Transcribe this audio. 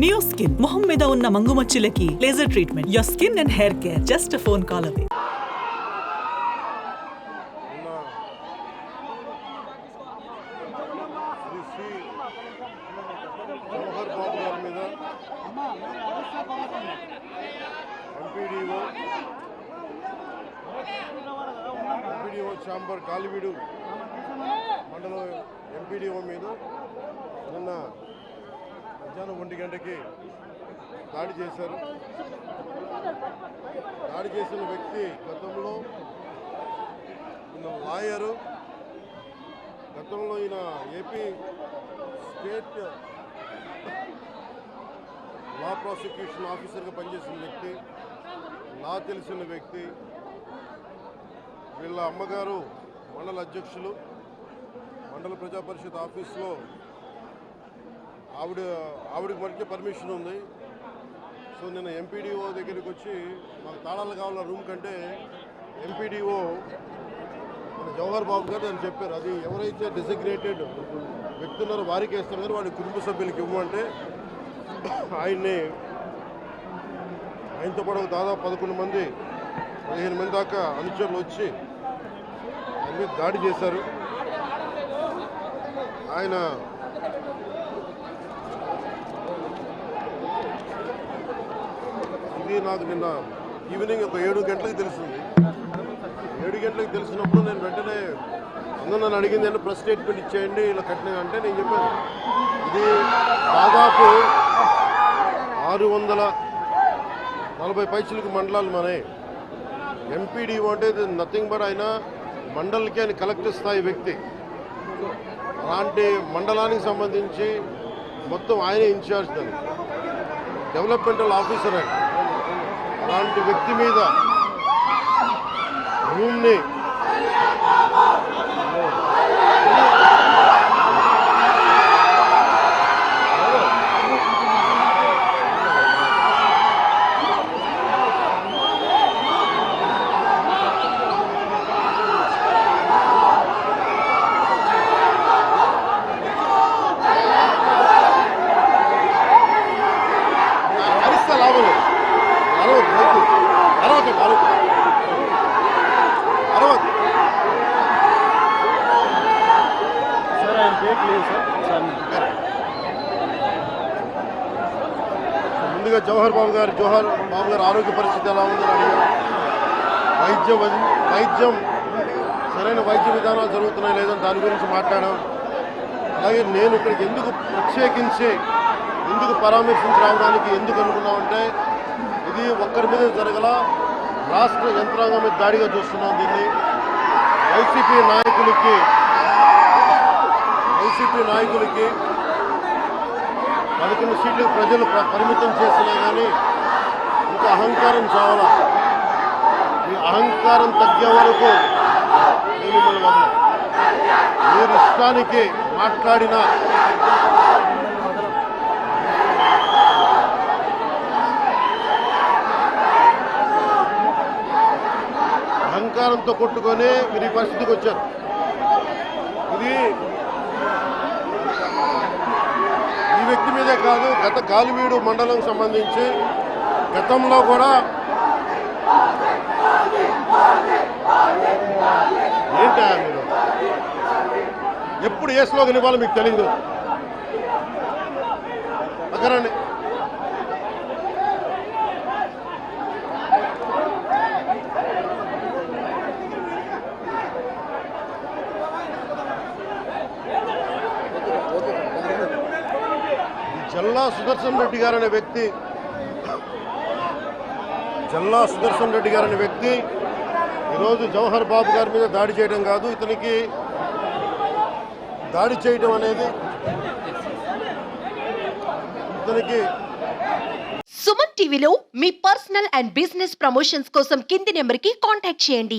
నియోస్కిన్ మొహం మీద ఉన్న మంగుమచ్చులకి laser treatment. Your skin and hair care just a phone call away. Jawahar Babu గారి మీద ఎంపీడీఓ ఛాంబర్ కాలివీడు మండలం ఎంపీడీఓ మీద నిన్న మధ్యాహ్నం 1 గంటకి దాడి చేశారు. దాడి చేసిన వ్యక్తి గతంలో లాయరు, గతంలో ఈయన ఏపీ స్టేట్ లా ప్రాసిక్యూషన్ ఆఫీసర్గా పనిచేసిన వ్యక్తి, లా తెలిసిన వ్యక్తి. వీళ్ళ అమ్మగారు మండల అధ్యక్షులు, మండల ప్రజా పరిషత్ ఆఫీస్లో ఆవిడకి మనకి పర్మిషన్ ఉంది. సో నేను ఎంపీడీఓ దగ్గరికి వచ్చి మాకు తాళాలు కావాల రూమ్ కంటే ఎంపీడీఓ మన జవహర్ బాబు గారు అని చెప్పారు. అది ఎవరైతే డిసిగ్నేటెడ్ వ్యక్తి ఉన్నారో వారికి వేస్తారు కానీ వాడి కుటుంబ సభ్యులకి ఇవ్వమంటే ఆయనతో పాటు దాదాపు 11 మంది 15 మంది దాకా అనుచరులు వచ్చి ఆయన మీద దాడి చేశారు. ఆయన ఇది నాకు నిన్న ఈవినింగ్ ఒక 7 గంటలకు తెలిసింది. 7 గంటలకు తెలిసినప్పుడు నేను వెంటనే అందరూ నన్ను అడిగింది అంటే ప్రెస్ స్టేట్మెంట్ ఇచ్చేయండి ఇలా కట్టిన అంటే నేను చెప్పాను ఇది దాదాపు 640 పైసలకు మండలాలు మనే. ఎంపీడీఓ అంటే నథింగ్ బట్ ఆయన మండలికి ఆయన కలెక్టర్ స్థాయి వ్యక్తి. అలాంటి మండలానికి సంబంధించి మొత్తం ఆయనే ఇన్ఛార్జ్ దాన్ని, డెవలప్మెంటల్ ఆఫీసర్ ఆయన. అలాంటి వ్యక్తి మీద రూమ్ని ముందుగా జవహర్ బాబు గారు ఆరోగ్య పరిస్థితి ఎలా ఉందని అడిగారు. వైద్యం సరైన వైద్య విధానాలు జరుగుతున్నాయి లేదని దాని గురించి మాట్లాడాం. అలాగే నేను ఇక్కడికి ఎందుకు ప్రత్యేకించి ఎందుకు పరామర్శించి రావడానికి ఎందుకు అనుకున్నామంటే ఇది ఒక్కరి మీద జరగల, రాష్ట్ర యంత్రాంగం మీద దాడిగా చూస్తున్నాం. దీన్ని వైసీపీ నాయకులకి 11 సీట్లకు ప్రజలు పరిమితం చేసినా కానీ ఇంకా అహంకారం చావాలా. ఈ అహంకారం తగ్గే వరకు నేను మిమ్మల్ని వదలను. మీరు ఇష్టానికి మాట్లాడిన అహంకారంతో కొట్టుకొని మీరు ఈ పరిస్థితికి వచ్చారు. ఇది ఈ వ్యక్తి మీదే కాదు, గత కాలివీడు మండలం సంబంధించి గతంలో కూడా ఏంటా మీరు ఎప్పుడు ఏ స్లోగన్ ఇవ్వాలో మీకు తెలియదు. అక్కడండి జల్లా సుదర్శన్ రెడ్డి గారు అనే వ్యక్తి ఈరోజు జవహర్ బాబు గారి మీద దాడి చేయడం కాదు, ఇతనికి దాడి చేయడం అనేది ఇతనికి. సుమన్ టీవీలో మీ పర్సనల్ అండ్ బిజినెస్ ప్రమోషన్స్ కోసం కింది నెంబర్కి కాంటాక్ట్ చేయండి.